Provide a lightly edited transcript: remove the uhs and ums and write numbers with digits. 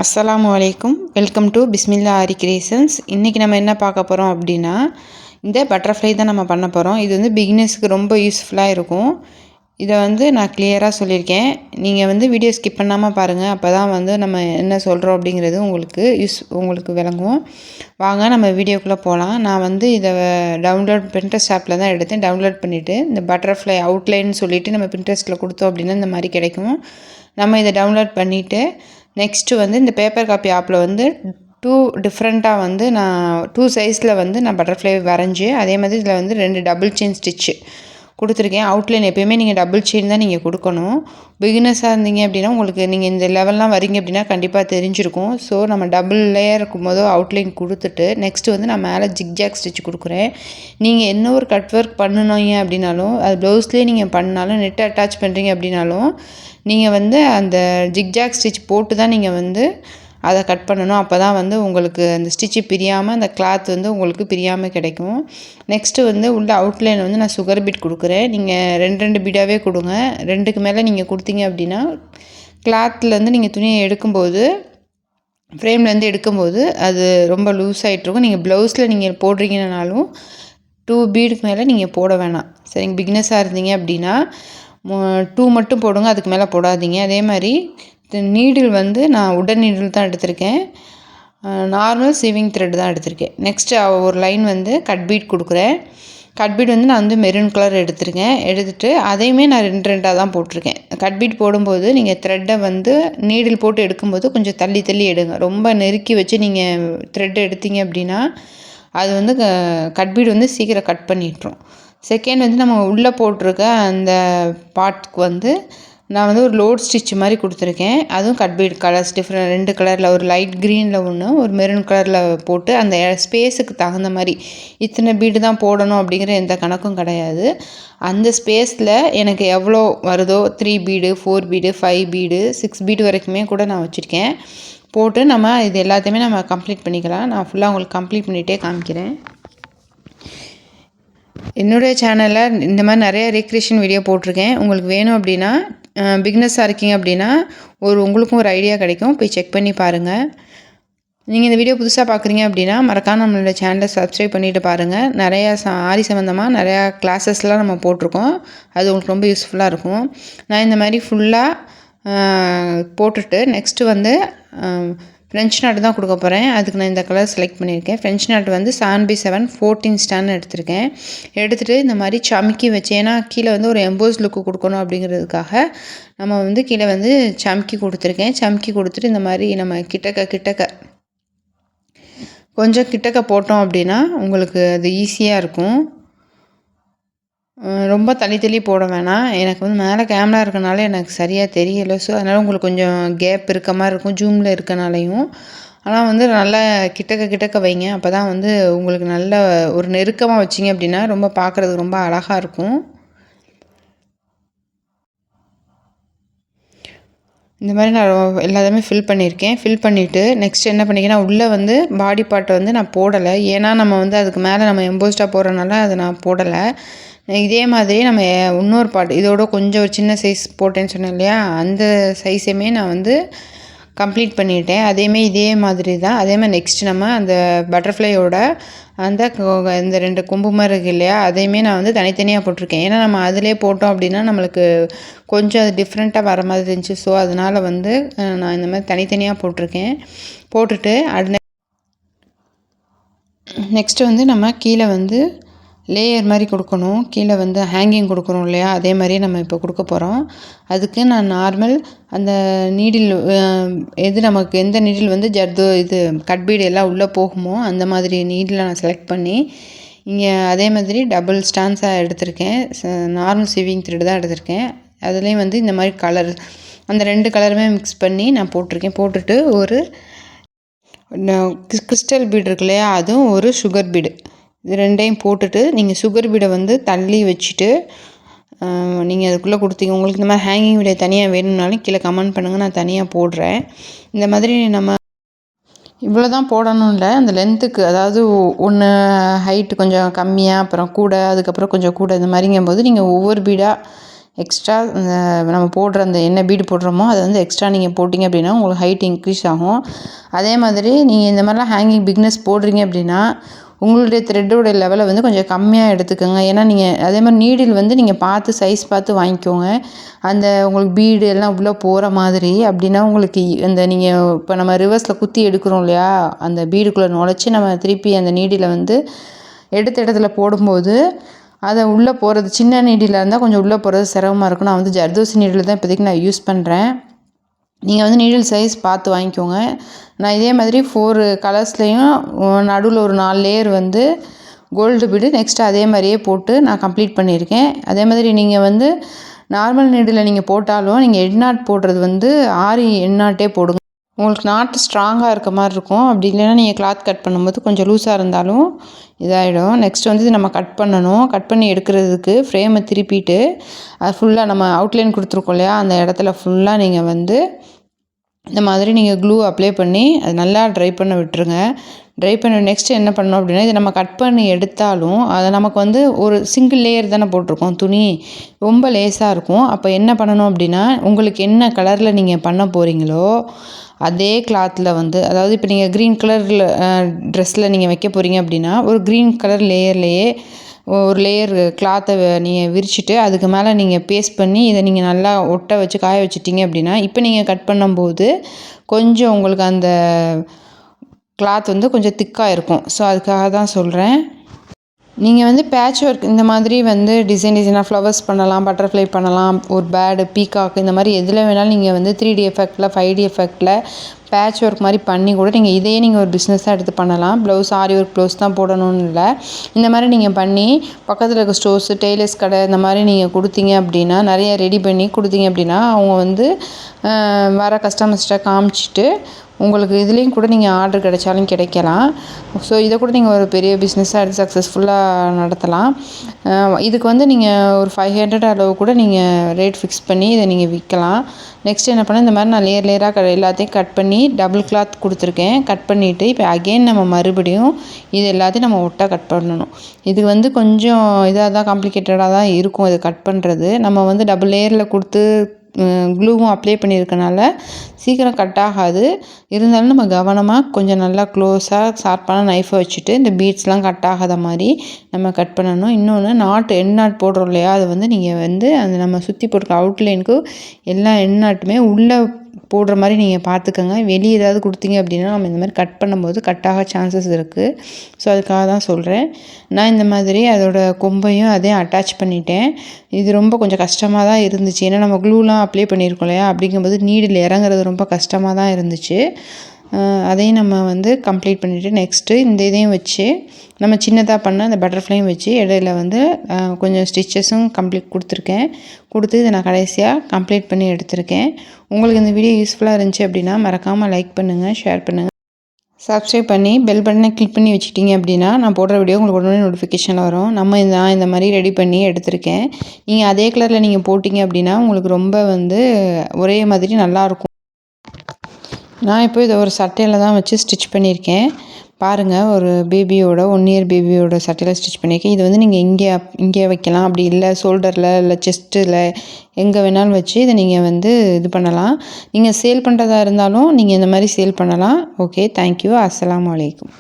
அஸ்ஸலாமு அலைக்கும். Welcome to Bismillah aari creations. இன்றைக்கி நம்ம என்ன பார்க்க போகிறோம் அப்படின்னா, இந்த பட்டர்ஃப்ளை தான் நம்ம பண்ண போகிறோம். இது வந்து பிகினர்ஸ்க்கு ரொம்ப யூஸ்ஃபுல்லாக இருக்கும். இதை வந்து நான் கிளியராக சொல்லியிருக்கேன். நீங்கள் வந்து வீடியோ ஸ்கிப் பண்ணாமல் பாருங்கள். அப்போ தான் வந்து நம்ம என்ன சொல்கிறோம் அப்படிங்கிறது உங்களுக்கு விளங்கும். வாங்க நம்ம வீடியோக்குள்ளே போகலாம். நான் வந்து இதை Pinterest ஆப்பில் தான் எடுத்தேன். டவுன்லோட் பண்ணிவிட்டு இந்த பட்டர்ஃப்ளை அவுட்லைன் சொல்லிவிட்டு நம்ம Pinterestல கொடுத்தோம் அப்படின்னா இந்த மாதிரி கிடைக்கும். நம்ம இதை டவுன்லோட் பண்ணிவிட்டு நெக்ஸ்ட்டு வந்து இந்த பேப்பர் காப்பி ஆப்பில் வந்து டிஃப்ரெண்ட்டாக வந்து நான் 2 சைஸில் வந்து நான் பட்டர்ஃப்ளை வரைஞ்சி, அதே மாதிரி இதில் வந்து 2 டபுள் செயின் ஸ்டிச்சு கொடுத்துருக்கேன். அவுட்லைன் எப்போயுமே நீங்கள் டபுள் செயின் தான் நீங்கள் கொடுக்கணும். பிகினர்ஸாக இருந்தீங்க அப்படின்னா உங்களுக்கு நீங்கள் இந்த லெவல்லாம் வரீங்க அப்படின்னா கண்டிப்பாக தெரிஞ்சிருக்கும். ஸோ நம்ம டபுள் லேயர் இருக்கும்போது அவுட்லைன் கொடுத்துட்டு நெக்ஸ்ட்டு வந்து நான் மேலே ஜிக்ஜாக் ஸ்டிச் கொடுக்குறேன். நீங்கள் என்ன ஒரு கட் ஒர்க் பண்ணணுங்க அப்படின்னாலும், அது ப்ளவுஸ்லேயே நீங்கள் பண்ணாலும், நெட் அட்டாச் பண்ணுறீங்க அப்படின்னாலும் நீங்கள் வந்து அந்த ஜிக்ஜாக் ஸ்டிச் போட்டு தான் நீங்கள் வந்து அதை கட் பண்ணணும். அப்போ தான் வந்து உங்களுக்கு அந்த ஸ்டிச்சு பிரியாமல், அந்த கிளாத் வந்து உங்களுக்கு பிரியாமல் கிடைக்கும். நெக்ஸ்ட்டு வந்து உள்ள அவுட்லைன் வந்து நான் சுகர் பீட் கொடுக்குறேன். நீங்கள் 2 பீடாகவே கொடுங்க. 2க்கு மேலே நீங்கள் கொடுத்தீங்க அப்படின்னா கிளாத்லேருந்து நீங்கள் துணியை எடுக்கும்போது, ஃப்ரேம்லேருந்து எடுக்கும்போது அது ரொம்ப லூஸ் ஆகிட்ருக்கும். நீங்கள் ப்ளவுஸில் நீங்கள் போடுறீங்கனாலும் 2 பீடுக்கு மேலே நீங்கள் போட வேணாம். சரிங்க, பிகினஸாக இருந்தீங்க அப்படின்னா 2 மட்டும் போடுங்க, அதுக்கு மேலே போடாதீங்க. அதே மாதிரி நீடில் வந்து நான் உடன் நீடில் தான் எடுத்திருக்கேன். நார்மல் சீவிங் த்ரெட் தான் எடுத்திருக்கேன். நெக்ஸ்ட்டு ஒரு லைன் வந்து கட் பீட் கொடுக்குறேன். கட் பீட் வந்து நான் வந்து மெரூன் கலர் எடுத்துகிட்டு அதையுமே நான் 2 தான் போட்டிருக்கேன். கட் பீட் போடும்போது நீங்கள் த்ரெட்டை வந்து நீடில் போட்டு எடுக்கும்போது கொஞ்சம் தள்ளி தள்ளி எடுங்க. ரொம்ப நெருக்கி வச்சு நீங்கள் த்ரெட் எடுத்தீங்க அப்படின்னா அது வந்து கட் பீட் வந்து சீக்கிரம் கட் பண்ணிட்டுரும். செகண்ட் வந்து நம்ம உள்ளே போட்டிருக்க அந்த பார்ட்க்கு வந்து நான் வந்து ஒரு லோட் ஸ்டிச் மாதிரி கொடுத்துருக்கேன். அதுவும் கட் பீட் கலர்ஸ் டிஃப்ரெண்ட் 2 கலரில், ஒரு லைட் க்ரீனில் ஒன்று, ஒரு மெரூன் கலரில் போட்டு அந்த ஸ்பேஸுக்கு தகுந்த மாதிரி இத்தனை பீடு தான் போடணும் அப்படிங்கிற எந்த கணக்கும் கிடையாது. அந்த ஸ்பேஸில் எனக்கு எவ்வளோ வருதோ 3 பீடு, 4 பீடு, 5 பீடு, 6 பீடு வரைக்குமே கூட நான் வச்சுருக்கேன். போட்டு நம்ம இது எல்லாத்தையுமே நம்ம கம்ப்ளீட் பண்ணிக்கலாம். நான் ஃபுல்லாக உங்களுக்கு கம்ப்ளீட் பண்ணிகிட்டே காமிக்கிறேன். என்னுடைய சேனலில் இந்த மாதிரி நிறைய ரீக்ரியேஷன் வீடியோ போட்டிருக்கேன். உங்களுக்கு வேணும் அப்படின்னா, பிகினர்ஸாக இருக்கீங்க அப்படின்னா உங்களுக்கும் ஒரு ஐடியா கிடைக்கும். போய் செக் பண்ணி பாருங்கள். நீங்கள் இந்த வீடியோ புதுசாக பார்க்குறீங்க அப்படின்னா மறக்காம நம்மளோட சேனலை சப்ஸ்கிரைப் பண்ணிவிட்டு பாருங்கள். நிறையா ஆரி சம்மந்தமாக நிறையா கிளாஸஸ்லாம் நம்ம போட்டிருக்கோம். அது உங்களுக்கு ரொம்ப யூஸ்ஃபுல்லாக இருக்கும். நான் இந்த மாதிரி ஃபுல்லாக போட்டுட்டு நெக்ஸ்ட்டு வந்து ஃப்ரெஞ்ச் நாட்டு தான் கொடுக்க போகிறேன். அதுக்கு நான் இந்த கலர் செலக்ட் பண்ணியிருக்கேன். ஃப்ரெஞ்ச் நாட்டு வந்து 7x7 14 ஸ்டாண்ட் எடுத்திருக்கேன். எடுத்துகிட்டு இந்த மாதிரி சமுக்கி வச்சு, ஏன்னா கீழே வந்து ஒரு எம்போஸ் லுக்கு கொடுக்கணும் அப்படிங்கிறதுக்காக நம்ம வந்து கீழே வந்து சமுக்கி கொடுத்துருக்கேன். சமுக்கி கொடுத்துட்டு இந்த மாதிரி நம்ம கிட்டக்க கொஞ்சம் கிட்டக்க போட்டோம் அப்படின்னா உங்களுக்கு அது ஈஸியாக இருக்கும். ரொம்ப தள்ளி போட வேணாம். எனக்கு வந்து மேலே கேமரா இருக்கனால எனக்கு சரியாக தெரியலை. ஸோ அதனால் உங்களுக்கு கொஞ்சம் கேப் இருக்க மாதிரி இருக்கும் ஜூமில் இருக்கனாலையும். ஆனால் வந்து நல்லா கிட்டக்க வைங்க. அப்போ தான் வந்து உங்களுக்கு நல்ல ஒரு நெருக்கமாக வச்சிங்க அப்படின்னா ரொம்ப பார்க்குறதுக்கு ரொம்ப அழகாக இருக்கும். இந்த மாதிரி நான் எல்லாத்தையுமே ஃபில் பண்ணியிருக்கேன். ஃபில் பண்ணிவிட்டு நெக்ஸ்ட் என்ன பண்ணிக்கிறேன்னா, உள்ளே வந்து பாடி பார்ட்டை வந்து நான் போடலை. ஏன்னா நம்ம வந்து அதுக்கு மேலே நம்ம எம்போஸ்டாக போடுறனால அதை நான் போடலை. இதே மாதிரி நம்ம இன்னொரு பார்ட் இதோட கொஞ்சம் ஒரு சின்ன சைஸ் போட்டேன்னு சொன்னேன் இல்லையா, அந்த சைஸையுமே நான் வந்து கம்ப்ளீட் பண்ணிட்டேன். இதே மாதிரி தான். அதே மாதிரி நெக்ஸ்ட் நம்ம அந்த பட்டர்ஃப்ளையோட அந்த இந்த 2 கொம்பு மாதிரி இருக்குது இல்லையா, அதையுமே நான் வந்து தனித்தனியாக போட்டிருக்கேன். ஏன்னா நம்ம அதிலே போட்டோம் அப்படின்னா நம்மளுக்கு கொஞ்சம் அது டிஃப்ரெண்ட்டாக வர மாதிரி இருந்துச்சு. ஸோ அதனால் வந்து நான் இந்த மாதிரி தனித்தனியாக போட்டிருக்கேன். போட்டுட்டு நெக்ஸ்ட்டு வந்து நம்ம கீழே வந்து லேயர் மாதிரி கொடுக்கணும். கீழே வந்து ஹேங்கிங் கொடுக்குறோம் இல்லையா, அதே மாதிரி நம்ம இப்போ கொடுக்க போகிறோம். அதுக்கு நான் நார்மல் அந்த நீடில் நமக்கு எந்த நீடில் வந்து இது கட் பீடு எல்லாம் உள்ளே போகுமோ அந்த மாதிரி நீடில் நான் செலக்ட் பண்ணி இங்கே அதே மாதிரி டபுள் ஸ்டான்ஸாக எடுத்திருக்கேன். நார்மல் சீவிங் த்ரெட் தான் எடுத்திருக்கேன். அதுலேயும் வந்து இந்த மாதிரி கலர் அந்த 2 கலருமே மிக்ஸ் பண்ணி நான் போட்டிருக்கேன். போட்டுட்டு ஒரு கிறிஸ்டல் பீடு இருக்கு இல்லையா, அதுவும் ஒரு சுகர் பீடு, இது 2யும் போட்டுட்டு நீங்கள் சுகர் பீடை வந்து தள்ளி வச்சுட்டு நீங்கள் அதுக்குள்ளே கொடுத்தீங்க. உங்களுக்கு இந்த மாதிரி ஹேங்கிங் வீடியோ தனியாக வேணும்னாலும் கீழே கமெண்ட் பண்ணுங்கள், நான் தனியாக போடுறேன். இந்த மாதிரி நம்ம இவ்வளோ தான் போடணும் இல்லை, அந்த லென்த்துக்கு, அதாவது ஒன்று ஹைட்டு கொஞ்சம் கம்மியாக, அப்புறம் கூட, அதுக்கப்புறம் கொஞ்சம் கூட, இந்த மாதிரிங்கும்போது நீங்கள் ஒவ்வொரு பீடாக எக்ஸ்ட்ரா நம்ம போடுற அந்த என்ன பீடு போடுறோமோ அதை வந்து எக்ஸ்ட்ரா நீங்கள் போட்டிங்க அப்படின்னா உங்களுக்கு ஹைட் இன்க்ரீஸ் ஆகும். அதே மாதிரி நீங்கள் இந்த மாதிரிலாம் ஹேங்கிங் பிக்னஸ் போடுறீங்க அப்படின்னா உங்களுடைய த்ரெட்டோட லெவலை வந்து கொஞ்சம் கம்மியாக எடுத்துக்கோங்க. ஏன்னா நீங்கள் அதே மாதிரி நீடில் வந்து நீங்கள் பார்த்து சைஸ் பார்த்து வாங்கிக்கோங்க. அந்த உங்களுக்கு பீடு எல்லாம் உள்ளே போகிற மாதிரி. அப்படின்னா உங்களுக்கு அந்த நீங்கள் இப்போ நம்ம ரிவர்ஸில் குத்தி எடுக்கிறோம் இல்லையா, அந்த பீடுக்குள்ளே நுழைச்சி நம்ம திருப்பி அந்த நீடில் வந்து எடுத்த இடத்துல போடும்போது அதை உள்ளே போகிறது சின்ன நீடிலாக இருந்தால் கொஞ்சம் உள்ளே போகிறது சிரமமாக இருக்கும். நான் வந்து ஜர்தோசி நீடில் தான் இப்போதைக்கு நான் யூஸ் பண்ணுறேன். நீங்கள் வந்து நீடில் சைஸ் பார்த்து வாங்கிக்கோங்க. நான் இதே மாதிரி 4 கலர்ஸ்லேயும் நடுவில் ஒரு 4 லேயர் வந்து கோல்டு பீடு நெக்ஸ்ட்டு அதே மாதிரியே போட்டு நான் கம்ப்ளீட் பண்ணியிருக்கேன். அதே மாதிரி நீங்கள் வந்து நார்மல் நீடில் நீங்கள் போட்டாலும் நீங்கள் எட் நாட் போடுறது வந்து 6 எட் நாட்டே போடுங்க. உங்களுக்கு நாட்டு ஸ்ட்ராங்காக இருக்க மாதிரி இருக்கும். அப்படி இல்லைன்னா நீங்கள் கிளாத் கட் பண்ணும்போது கொஞ்சம் லூஸாக இருந்தாலும் இதாகிடும். நெக்ஸ்ட் வந்து இது நம்ம கட் பண்ணணும். கட் பண்ணி எடுக்கிறதுக்கு ஃப்ரேமை திருப்பிட்டு அது ஃபுல்லாக நம்ம அவுட்லைன் கொடுத்துருக்கோம் இல்லையா, அந்த இடத்துல ஃபுல்லாக நீங்கள் வந்து இந்த மாதிரி நீங்கள் க்ளூ அப்ளை பண்ணி அது நல்லா ட்ரை பண்ண விட்டுருங்க. ட்ரை பண்ண நெக்ஸ்ட்டு என்ன பண்ணணும் அப்படின்னா, இதை நம்ம கட் பண்ணி எடுத்தாலும் அதை நமக்கு வந்து ஒரு சிங்கிள் லேயர் தானே போட்டிருக்கோம், துணி ரொம்ப லேஸாக இருக்கும். அப்போ என்ன பண்ணணும் அப்படின்னா, உங்களுக்கு என்ன கலரில் நீங்கள் பண்ண போகிறீங்களோ அதே கிளாத்தில் வந்து, அதாவது இப்போ நீங்கள் க்ரீன் கலரில் ட்ரெஸ்ஸில் நீங்கள் வைக்க போகிறீங்க அப்படின்னா ஒரு க்ரீன் கலர் லேயர்லேயே ஒரு லேயர் கிளாத்தை நீங்கள் விரிச்சிட்டு அதுக்கு மேலே நீங்கள் பேஸ்ட் பண்ணி இதை நீங்கள் நல்லா ஒட்ட வச்சு காய வச்சிட்டிங்க அப்படின்னா இப்போ நீங்கள் கட் பண்ணும்போது கொஞ்சம் உங்களுக்கு அந்த கிளாத் வந்து கொஞ்சம் திக்காக இருக்கும். ஸோ அதுக்காக தான் சொல்கிறேன். நீங்கள் வந்து பேட்ச் ஒர்க் இந்த மாதிரி வந்து டிசைனாக ஃப்ளவர்ஸ் பண்ணலாம், பட்டர்ஃப்ளை பண்ணலாம், ஒரு பேர்டு, பீகாக் இந்த மாதிரி எதில் வேணாலும் நீங்கள் வந்து 3D எஃபெக்டில் 5D எஃபெக்டில் பேட்ச் ஒர்க் மாதிரி பண்ணி கூட நீங்கள் இதையே நீங்கள் ஒரு பிஸ்னஸாக எடுத்து பண்ணலாம். ப்ளவுஸ் ஆரி ஒர்க் ப்ளவுஸ் தான் போடணும்னு இல்லை. இந்த மாதிரி நீங்கள் பண்ணி பக்கத்தில் இருக்க ஸ்டோர்ஸு, டெய்லர்ஸ் கடை இந்த மாதிரி நீங்கள் கொடுத்தீங்க அப்படின்னா, நிறைய ரெடி பண்ணி கொடுத்தீங்க அப்படின்னா அவங்க வந்து வர கஸ்டமர்ஸ்கிட்ட காமிச்சிட்டு உங்களுக்கு இதுலேயும் கூட நீங்கள் ஆர்டர் கிடைச்சாலும் கிடைக்கலாம். ஸோ இதை கூட நீங்கள் ஒரு பெரிய பிஸ்னஸாக எடுத்து சக்ஸஸ்ஃபுல்லாக நடத்தலாம். இதுக்கு வந்து நீங்கள் ஒரு 500 அளவு கூட நீங்கள் ரேட் ஃபிக்ஸ் பண்ணி இதை நீங்கள் விற்கலாம். நெக்ஸ்ட் என்ன பண்ணால் இந்த மாதிரி நான் லேயராக எல்லாத்தையும் கட் பண்ணி டபுள் கிளாத் கொடுத்துருக்கேன். கட் பண்ணிவிட்டு இப்போ அகெயின் நம்ம மறுபடியும் இது எல்லாத்தையும் நம்ம ஒட்டா கட் பண்ணணும். இது வந்து கொஞ்சம் இதாக தான் காம்ப்ளிகேட்டடாக தான் இருக்கும் இது கட் பண்ணுறது. நம்ம வந்து டபுள் லேயரில் கொடுத்து க்ளூவும் அப்ளை பண்ணியிருக்கனால சீக்கிரம் கட் ஆகாது. இருந்தாலும் நம்ம கவனமாக கொஞ்சம் நல்லா க்ளோஸாக ஷார்ப்பான நைஃபை வச்சுட்டு இந்த பீட்ஸ்லாம் கட் ஆகாத மாதிரி நம்ம கட் பண்ணணும். இன்னொன்று எண்ட் நாட் போடுறோம் இல்லையா, அது வந்து நீங்கள் வந்து அந்த நம்ம சுற்றி போட்டிருக்க அவுட்லைனுக்கு எல்லா எண்ட் நாட்டுமே உள்ளே போடுற மாதிரி நீங்கள் பார்த்துக்கோங்க. வெளியே ஏதாவது கொடுத்தீங்க அப்படின்னா நம்ம இந்த மாதிரி கட் பண்ணும்போது கட் ஆக சான்சஸ் இருக்குது. ஸோ அதுக்காக தான் சொல்கிறேன். நான் இந்த மாதிரி அதோட கொம்பையும் அதையும் அட்டாச் பண்ணிட்டேன். இது ரொம்ப கொஞ்சம் கஷ்டமாக தான் இருந்துச்சு. ஏன்னா நம்ம க்ளூலாம் அப்ளை பண்ணியிருக்கோம் இல்லையா, அப்படிங்கும்போது நீடில் இறங்குறது ரொம்ப கஷ்டமாக தான் இருந்துச்சு. அதையும் நம்ம வந்து கம்ப்ளீட் பண்ணிவிட்டு நெக்ஸ்ட்டு இந்த இதையும் வச்சு நம்ம சின்னதாக பண்ண அந்த பட்டர்ஃப்ளையும் வச்சு இடையில வந்து கொஞ்சம் ஸ்டிச்சஸும் கம்ப்ளீட் கொடுத்து இதை நான் கடைசியாக கம்ப்ளீட் பண்ணி எடுத்திருக்கேன். உங்களுக்கு இந்த வீடியோ யூஸ்ஃபுல்லாக இருந்துச்சு அப்படின்னா மறக்காமல் லைக் பண்ணுங்கள், ஷேர் பண்ணுங்கள், சப்ஸ்கிரைப் பண்ணி பெல் பட்டனை கிளிக் பண்ணி வச்சுக்கிட்டிங்க அப்படின்னா நான் போடுற வீடியோ உங்களுக்கு உடனே நோட்டிஃபிகேஷன் வரும். நான் இந்த மாதிரி ரெடி பண்ணி எடுத்திருக்கேன். நீங்கள் அதே கலரில் நீங்கள் போட்டிங்க அப்படின்னா உங்களுக்கு ரொம்ப வந்து ஒரே மாதிரி நல்லாயிருக்கும். நான் இப்போ இதை ஒரு சட்டையில் தான் வச்சு ஸ்டிச் பண்ணியிருக்கேன். பாருங்கள், ஒரு பேபியோட 1 இயர் பேபியோட சட்டையில் ஸ்டிச் பண்ணியிருக்கேன். இது வந்து நீங்கள் இங்கே வைக்கலாம், அப்படி இல்லை ஷோல்டரில் இல்லை செஸ்ட்டில் எங்கே வேணாலும் வச்சு இதை நீங்கள் வந்து இது பண்ணலாம். நீங்கள் சேல் பண்ணுறதா இருந்தாலும் நீங்கள் இந்த மாதிரி சேல் பண்ணலாம். Okay, thank you. அஸ்ஸலாமு அலைக்கும்.